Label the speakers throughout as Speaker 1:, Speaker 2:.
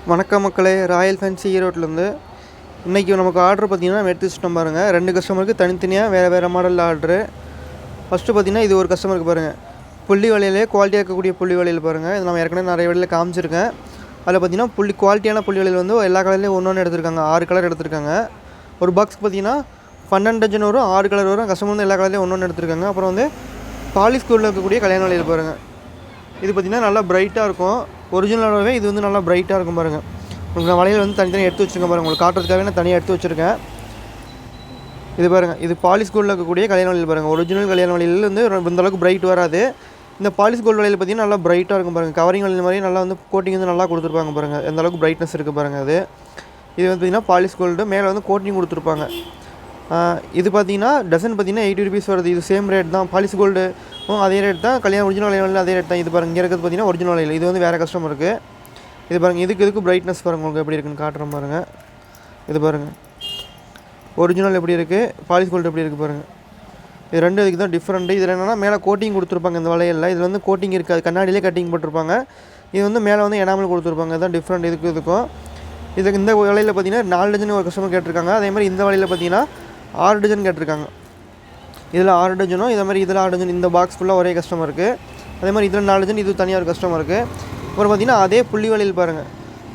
Speaker 1: வணக்கம் மக்களே, Royal fancy ஈரோட்டிலேருந்து. இன்றைக்கி நமக்கு ஆர்டர் பார்த்திங்கன்னா எடுத்து வச்சுட்டோம் பாருங்கள். 2 கஸ்டமருக்கு தனித்தனியாக வேறு மாடலில் ஆர்டரு. ஃபஸ்ட்டு பார்த்திங்கன்னா இது ஒரு கஸ்டமருக்கு பாருங்கள், புள்ளி வலையிலே குவாலிட்டியாக இருக்கக்கூடிய புள்ளி வலையில் பாருங்கள். இது நம்ம ஏற்கனவே நிறைய வழியில் காமிச்சிருக்கேன். அதில் பார்த்திங்கன்னா குவாலிட்டியான புள்ளி வலையில் வந்து எல்லா கலர்லேயும் ஒன்று எடுத்துருக்காங்க. 6 கலர் எடுத்துருக்காங்க. ஒரு பாக்ஸ் பார்த்திங்கன்னா 12 டஜன் வரும், 6 கலர் வரும். கஸ்டமர் வந்து எல்லா கலர்லேயும் ஒன்று எடுத்துருக்காங்க. அப்புறம் வந்து பாலிஷ் கோல்டில் இருக்கக்கூடிய கல்யாண வலையில் பாருங்கள். இது பார்த்திங்கன்னா நல்லா பிரைட்டாக இருக்கும். ஒரிஜினலாகவே இது வந்து நல்லா பிரைட்டாக இருக்கும் பாருங்கள். உங்களுக்கு நான் வலையில் வந்து தனித்தனியாக எடுத்து வச்சுருக்கேன் பாருங்கள். உங்களுக்கு காட்டுறதுக்காகவே நான் தனியாக எடுத்து வச்சுருக்கேன். இது பாருங்கள், இது பாலிஷ் கோல்டில் இருக்கக்கூடிய கல்யாண வலையில் பாருங்கள். ஒரிஜினல் கல்யாண வலையில் வந்து இந்தளவுக்கு பிரைட் வராது. இந்த பாலிஷ் கோல்டு வலையில் பார்த்திங்கன்னா நல்லா பிரைட்டாக இருக்கும் பாருங்கள். கவரிங் வலையில் மாதிரி நல்லா வந்து கோட்டிங் வந்து நல்லா கொடுத்துருப்பாங்க பாருங்கள். எந்தளவுக்கு பிரைட்னஸ் இருக்குது பாருங்கள். இது வந்து பார்த்திங்கன்னா பாலிஷ் கோல்டு, மேலே வந்து கோட்டிங் கொடுத்துருப்பாங்க. இது பார்த்திங்கன்னா டசன் பார்த்திங்கன்னா 80 ருபீஸ் வருது. இது சேம் ரேட் தான். பாலிஷ் கோல்டு அதே ரேட் தான். ஒரிஜினல் வலையில் அதே ரேட் தான். இது பாருங்கள், இங்கே இருக்கிறது பார்த்திங்கன்னா ஒரிஜினல் வலையில். இது வந்து வேறு கஸ்டமருக்கு. இது பாருங்கள், இதுக்கு பிரைட்னஸ் பாருங்கள். உங்களுக்கு எப்படி இருக்குன்னு காட்டுறேன் பாருங்கள். இது பாருங்கள், ஒரிஜினல் எப்படி இருக்குது, பாலிஷ் கோல்டு எப்படி இருக்குது பாருங்கள். இது ரெண்டு இதுக்கு தான் டிஃப்ரெண்ட்டு. இதில் என்னென்னா மேலே கோட்டிங் கொடுத்துருப்பாங்க. இந்த வலையில் இதில் வந்து கோட்டிங் இருக்காது, கண்ணாடியிலே கட்டிங் போட்டிருப்பாங்க. இது வந்து மேலே வந்து எனாமல் கொடுத்துருப்பாங்க. இதுதான் டிஃப்ரெண்ட் இதுக்கும். இந்த வலையில் பார்த்திங்கன்னா 4 டஜன் ஒரு கஸ்டமர் கேட்டிருக்காங்க. அதே மாதிரி இந்த வலையில் பார்த்திங்கன்னா 6 டஜன் கேட்டிருக்காங்க. இதில் 6 டஜனும், இதே மாதிரி இதில் 6 டஜன். இந்த பாக்ஸ் ஃபுல்லாக ஒரே கஸ்டமருக்கு. அதே மாதிரி இதில் 4 டஜன், இது தனியாக ஒரு கஸ்டமருக்கு. அப்புறம் பார்த்திங்கன்னா அதே புள்ளி வலையில் பாருங்கள்.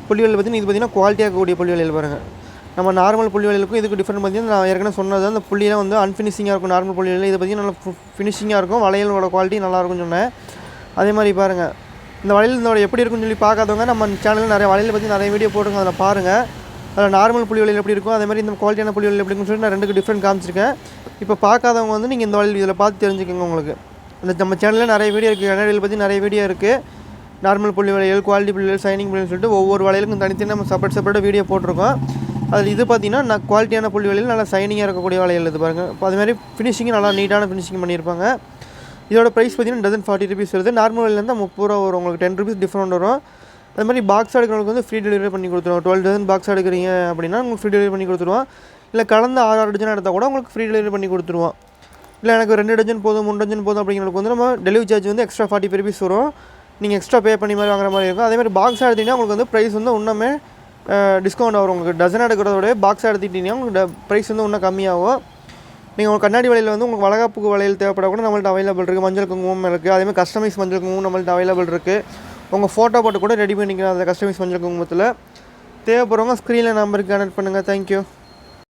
Speaker 1: புள்ளி வலையில் பார்த்திங்கன்னா இது பார்த்திங்கன்னா குவாலிட்டியாக இருக்கக்கூடிய புள்ளி வலையில் பாருங்கள். நம்ம நார்மல் புள்ளி வலையிலுக்கும் இதுக்கு டிஃப்ரெண்ட் பார்த்திங்கன்னா நான் ஏற்கனவே சொன்னது, அந்த புள்ளியெலாம் வந்து அன்ஃபினிஷிங்காக இருக்கும் நார்மல் புள்ளி வலையில். இது பார்த்திங்கன்னா நல்லா ஃபினிஷிங்காக இருக்கும். வளையலோட குவாலிட்டி நல்லாயிருக்கும்னு சொன்னேன். அதே மாதிரி பாருங்கள், இந்த வலையில் இதோட எப்படி இருக்குன்னு சொல்லி பார்க்காதவங்க நம்ம சேனலில் நிறைய வலையில் பற்றி நிறைய வீடியோ போட்டுருக்கோம். அதில் பாருங்கள். அதில் நார்மல் புள்ளி வலையில் எப்படி இருக்கும், அதே மாதிரி இந்த குவாலிட்டியான புள்ளி வலையில் எப்படி இருக்குன்னு சொல்லி நான் 2க்கு டிஃப்ரெண்ட் காமிச்சிருக்கேன். இப்போ பார்க்காதவங்க வந்து நீங்கள் இந்த வலையில் இதில் பார்த்து தெரிஞ்சுக்கோங்க. உங்களுக்கு இந்த நம்ம சேனலில் நிறைய வீடியோ இருக்குது. கண்ணாடியில் பற்றி நிறைய வீடியோ இருக்குது. நார்மல் புள்ளி வலையில், குவாலிட்டி புள்ளி வலையில், சைனிங் புள்ளின்னு சொல்லிட்டு ஒவ்வொரு வலையிலுக்கும் தனித்தனி நம்ம செப்பரேட்டாக வீடியோ போட்டிருக்கோம். அதில் இது பார்த்திங்கன்னா நான் குவாலிட்டியான புள்ளி வலையில் நல்லா சைனிங்காக இருக்கக்கூடிய வலையில் இது பாருங்கள். இப்போ அதுமாதிரி ஃபினிஷிங்கும் நல்லா நீட்டான ஃபினிஷிங் பண்ணியிருப்பாங்க. இதோட ப்ரைஸ் பார்த்திங்கன்னா டஜன் 40 ருபீஸ் வருது. நார்மல் வலையிலேருந்து 30 ரூபா வரும். உங்களுக்கு 10 ருபீஸ் டிஃப்ரெண்ட் வரும். அது மாதிரி பாக்ஸ் எடுக்கிறவங்களுக்கு வந்து ஃப்ரீ டெலிவரி பண்ணி கொடுத்துருவோம். 12 டஜன் பாக்ஸ் எடுக்கிறீங்க அப்படின்னா உங்களுக்கு ஃப்ரீ டெலிவரி பண்ணி கொடுத்துருவோம். இல்லை கலந்து 6 டஜன் எடுத்தால் கூட உங்களுக்கு ஃப்ரீ டெலிவரி பண்ணி கொடுத்துருவோம். இல்லை எனக்கு 2 டஜன் போதும், 3 டஜன் போதும் அப்படிங்கிறதுக்கு வந்து நம்ம டெலிவரி சார்ஜ் வந்து எக்ஸ்ட்ரா 45 ருபீஸ் வரும். நீங்கள் எக்ஸ்ட்ரா பே பண்ணி மாதிரி வாங்குற மாதிரி இருக்கும். அதேமாதிரி பாக்ஸ் எடுத்திங்கன்னா உங்களுக்கு வந்து ப்ரைஸ் வந்து இன்னுமே டிஸ்கவுண்ட் வரும். உங்களுக்கு டசன் எடுக்கிறதோட பாக்ஸ் எடுத்துக்கிட்டிங்கன்னா உங்களுக்கு ப்ரைஸ் வந்து இன்னும் கம்மியாகும். நீங்கள் உங்கள் கண்ணாடி வலையில் வந்து உங்களுக்கு வளகாப்புக்கு வலையில் தேவைப்பட கூட நம்மள்ட்ட அவைலபிள் இருக்குது. மஞ்சள் குங்குமம் இருக்குது. அதேமாதிரி கஸ்டமைஸ் மஞ்சள் குங்குமம் நம்மள்ட்ட அவைலபிள் இருக்குது. உங்கள் ஃபோட்டோ போட்டு கூட ரெடி பண்ணிக்கலாம் அந்த கஸ்டமைஸ் மஞ்சள் குங்குமத்தில். தேவைப்படுறவங்க ஸ்க்ரீனில் நம்பருக்கு கனெக்ட் பண்ணுங்கள். தேங்க்யூ.